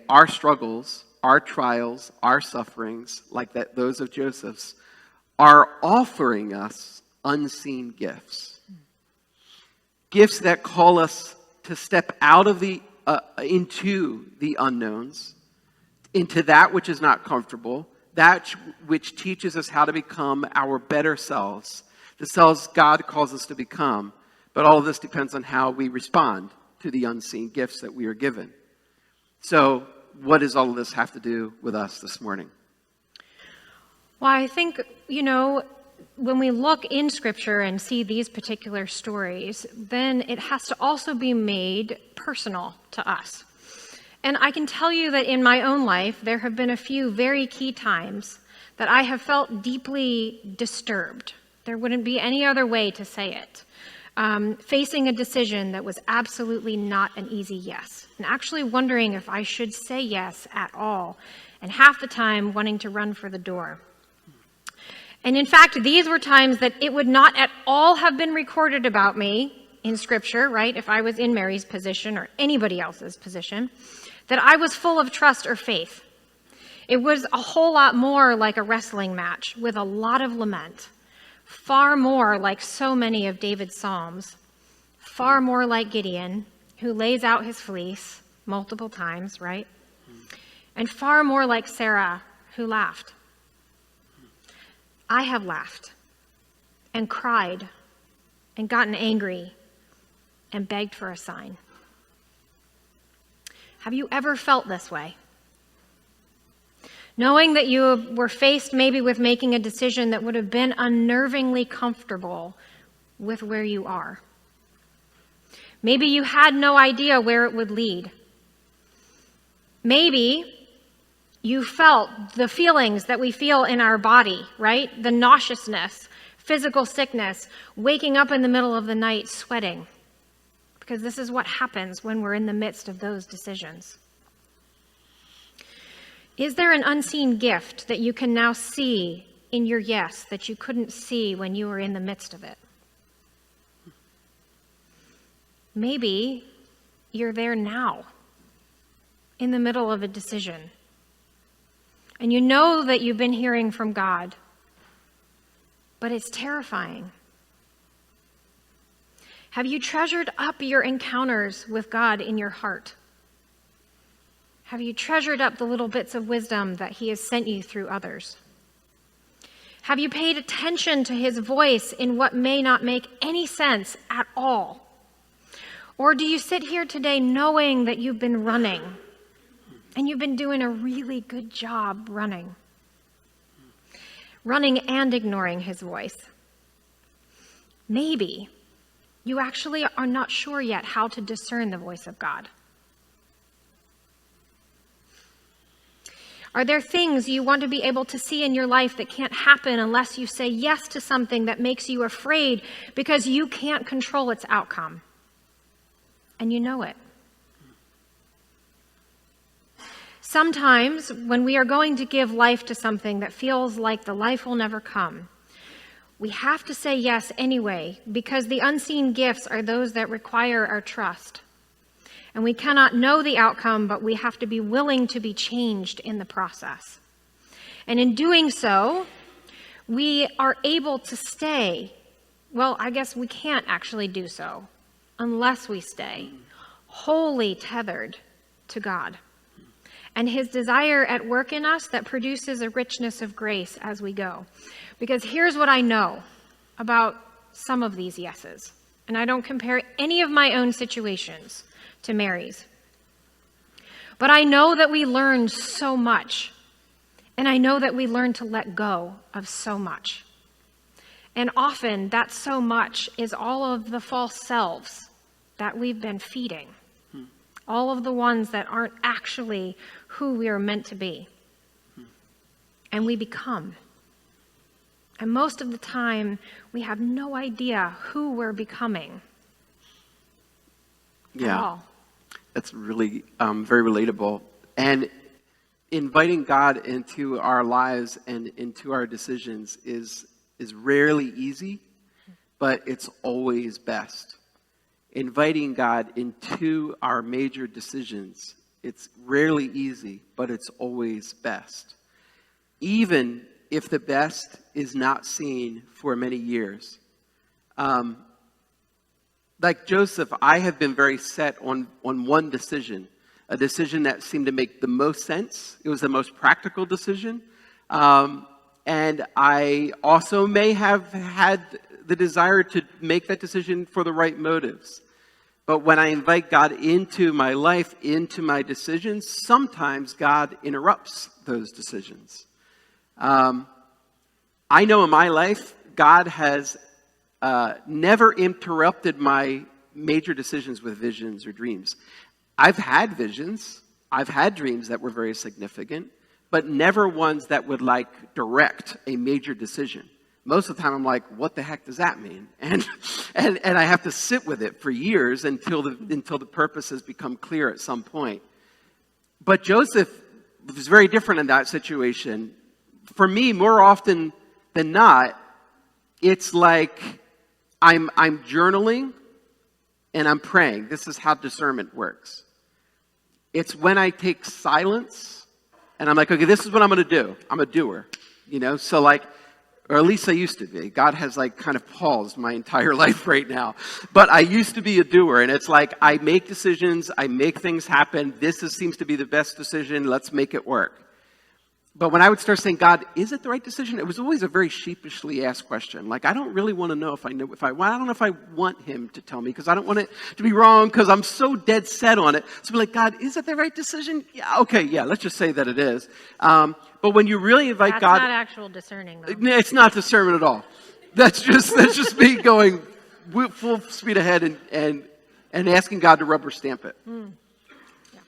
our struggles, our trials, our sufferings, like that, those of Joseph's, are offering us unseen gifts. Gifts that call us to step out of into the unknowns, into that which is not comfortable, that which teaches us how to become our better selves, the selves God calls us to become. But all of this depends on how we respond to the unseen gifts that we are given. So, what does all of this have to do with us this morning? Well, I think, when we look in Scripture and see these particular stories, then it has to also be made personal to us. And I can tell you that in my own life, there have been a few very key times that I have felt deeply disturbed. There wouldn't be any other way to say it. Facing a decision that was absolutely not an easy yes, and actually wondering if I should say yes at all, and half the time wanting to run for the door. And in fact, these were times that it would not at all have been recorded about me in Scripture, right, if I was in Mary's position or anybody else's position, that I was full of trust or faith. It was a whole lot more like a wrestling match with a lot of lament, far more like so many of David's Psalms, far more like Gideon, who lays out his fleece multiple times, right? And far more like Sarah, who laughed. I have laughed and cried and gotten angry and begged for a sign. Have you ever felt this way? Knowing that you were faced maybe with making a decision that would have been unnervingly comfortable with where you are. Maybe you had no idea where it would lead. Maybe you felt the feelings that we feel in our body, right? The nauseousness, physical sickness, waking up in the middle of the night sweating. Because this is what happens when we're in the midst of those decisions. Is there an unseen gift that you can now see in your yes that you couldn't see when you were in the midst of it? Maybe you're there now, in the middle of a decision. And you know that you've been hearing from God, but it's terrifying. Have you treasured up your encounters with God in your heart? Have you treasured up the little bits of wisdom that He has sent you through others? Have you paid attention to His voice in what may not make any sense at all? Or do you sit here today knowing that you've been running and you've been doing a really good job running and ignoring His voice? Maybe you actually are not sure yet how to discern the voice of God. Are there things you want to be able to see in your life that can't happen unless you say yes to something that makes you afraid because you can't control its outcome? And you know it. Sometimes when we are going to give life to something that feels like the life will never come, we have to say yes anyway, because the unseen gifts are those that require our trust. And we cannot know the outcome, but we have to be willing to be changed in the process. And in doing so, we are able to stay. Well, I guess we can't actually do so unless we stay wholly tethered to God and His desire at work in us that produces a richness of grace as we go. Because here's what I know about some of these yeses, and I don't compare any of my own situations to Mary's. But I know that we learn so much, and I know that we learn to let go of so much. And often that so much is all of the false selves that we've been feeding, all of the ones that aren't actually who we are meant to be. And we become. And most of the time, we have no idea who we're becoming. Yeah, that's really very relatable. And inviting God into our lives and into our decisions is rarely easy, but it's always best. Inviting God into our major decisions It's rarely easy, but it's always best. Even if the best is not seen for many years. Like Joseph, I have been very set on one decision, a decision that seemed to make the most sense. It was the most practical decision. And I also may have had the desire to make that decision for the right motives. But when I invite God into my life, into my decisions, sometimes God interrupts those decisions. I know in my life, God has never interrupted my major decisions with visions or dreams. I've had visions, I've had dreams that were very significant, but never ones that would direct a major decision. Most of the time I'm like, what the heck does that mean? And I have to sit with it for years until the purpose has become clear at some point. But Joseph was very different in that situation. For me, more often than not, it's like I'm journaling and I'm praying. This is how discernment works. It's when I take silence and I'm like, okay, this is what I'm going to do. I'm a doer, so or at least I used to be. God has kind of paused my entire life right now. But I used to be a doer, and it's like I make decisions, I make things happen. Seems to be the best decision. Let's make it work. But when I would start saying, God, is it the right decision? It was always a very sheepishly asked question. I don't really want to know I don't know if I want him to tell me because I don't want it to be wrong because I'm so dead set on it. So I'm like, God, is it the right decision? Yeah, okay, yeah, let's just say that it is. But when you really invite God... That's not actual discerning, though. It's not discernment at all. That's just me going full speed ahead and asking God to rubber stamp it. Yeah.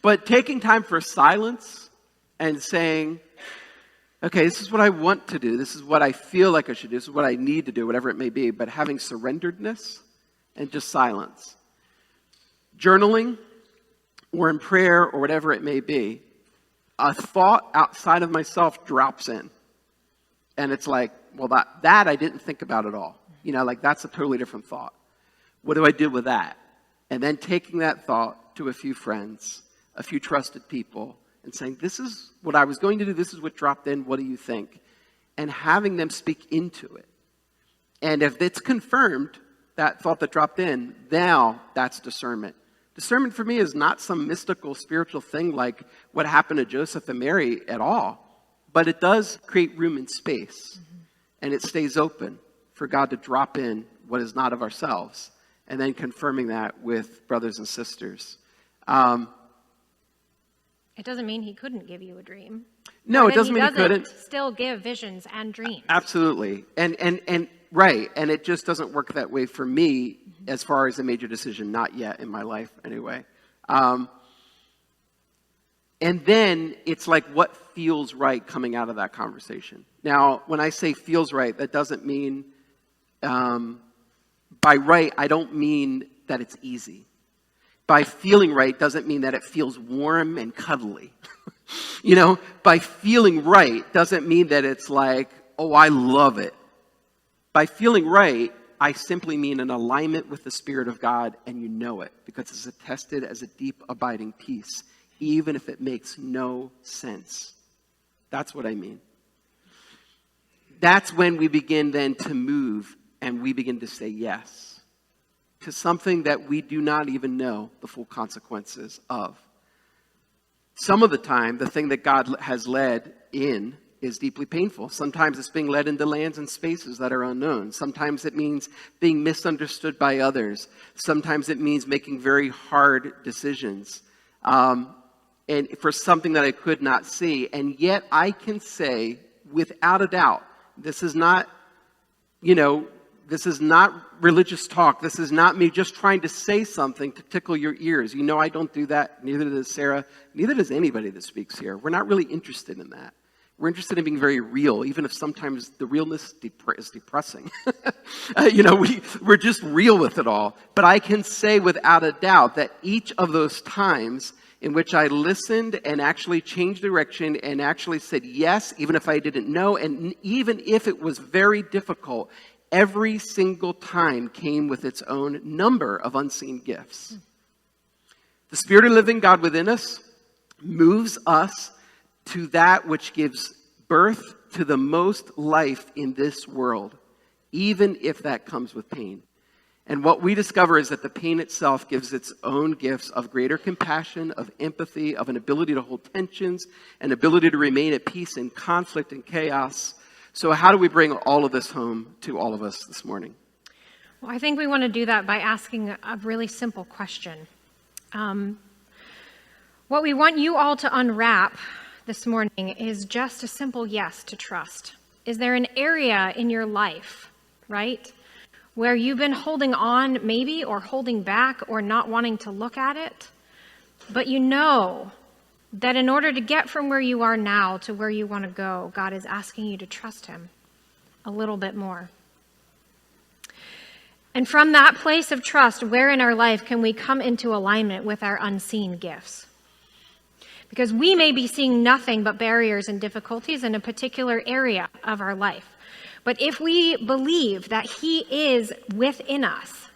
But taking time for silence and saying... okay, this is what I want to do. This is what I feel like I should do. This is what I need to do, whatever it may be. But having surrenderedness and just silence. Journaling or in prayer or whatever it may be, a thought outside of myself drops in. And it's like, well, that I didn't think about at all. That's a totally different thought. What do I do with that? And then taking that thought to a few friends, a few trusted people, and saying, this is what I was going to do, this is what dropped in, what do you think? And having them speak into it. And if it's confirmed, that thought that dropped in, now that's discernment. Discernment for me is not some mystical spiritual thing like what happened to Joseph and Mary at all. But it does create room and space. And it stays open for God to drop in what is not of ourselves. And then confirming that with brothers and sisters. It doesn't mean he couldn't give you a dream. No, it doesn't mean he couldn't. Still give visions and dreams. Absolutely. And right. And it just doesn't work that way for me as far as a major decision, not yet in my life anyway. And then it's like what feels right coming out of that conversation. Now, when I say feels right, that doesn't mean, by right, I don't mean that it's easy. By feeling right doesn't mean that it feels warm and cuddly. By feeling right doesn't mean that it's like, oh, I love it. By feeling right, I simply mean an alignment with the Spirit of God, and you know it because it's attested as a deep, abiding peace, even if it makes no sense. That's what I mean. That's when we begin then to move and we begin to say yes to something that we do not even know the full consequences of. Some of the time, the thing that God has led in is deeply painful. Sometimes it's being led into lands and spaces that are unknown. Sometimes it means being misunderstood by others. Sometimes it means making very hard decisions. And for something that I could not see. And yet I can say without a doubt, this is not religious talk. This is not me just trying to say something to tickle your ears. I don't do that. Neither does Sarah. Neither does anybody that speaks here. We're not really interested in that. We're interested in being very real, even if sometimes the realness is depressing. We're just real with it all. But I can say without a doubt that each of those times in which I listened and actually changed direction and actually said yes, even if I didn't know, and even if it was very difficult, every single time came with its own number of unseen gifts. The Spirit of the living God within us moves us to that which gives birth to the most life in this world, even if that comes with pain. And what we discover is that the pain itself gives its own gifts of greater compassion, of empathy, of an ability to hold tensions, an ability to remain at peace in conflict and chaos. So how do we bring all of this home to all of us this morning? Well, I think we want to do that by asking a really simple question. What we want you all to unwrap this morning is just a simple yes to trust. Is there an area in your life, right, where you've been holding on maybe, or holding back, or not wanting to look at it, but you know that in order to get from where you are now to where you want to go, God is asking you to trust him a little bit more? And from that place of trust, where in our life can we come into alignment with our unseen gifts? Because we may be seeing nothing but barriers and difficulties in a particular area of our life. But if we believe that he is within us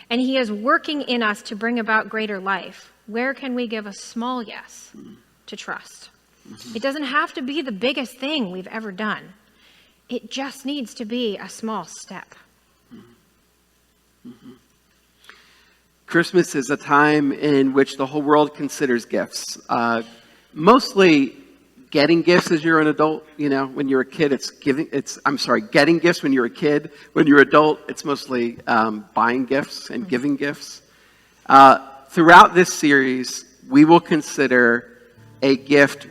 and he is working in us to bring about greater life, where can we give a small yes to trust? It doesn't have to be the biggest thing we've ever done. It just needs to be a small step. Christmas is a time in which the whole world considers gifts. Mostly getting gifts as you're an adult. You know, when you're a kid, getting gifts when you're a kid. When you're an adult, it's mostly buying gifts and giving gifts. Throughout this series, we will consider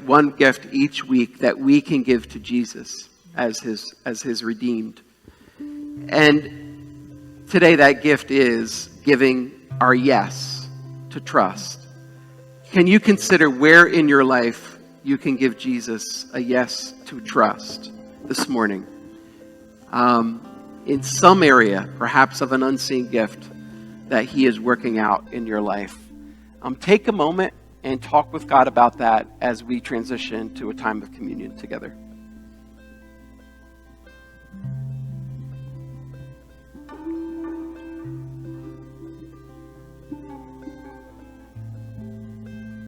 one gift each week that we can give to Jesus as his redeemed. And today that gift is giving our yes to trust. Can you consider where in your life you can give Jesus a yes to trust this morning? In some area, perhaps of an unseen gift that he is working out in your life. Take a moment and talk with God about that as we transition to a time of communion together.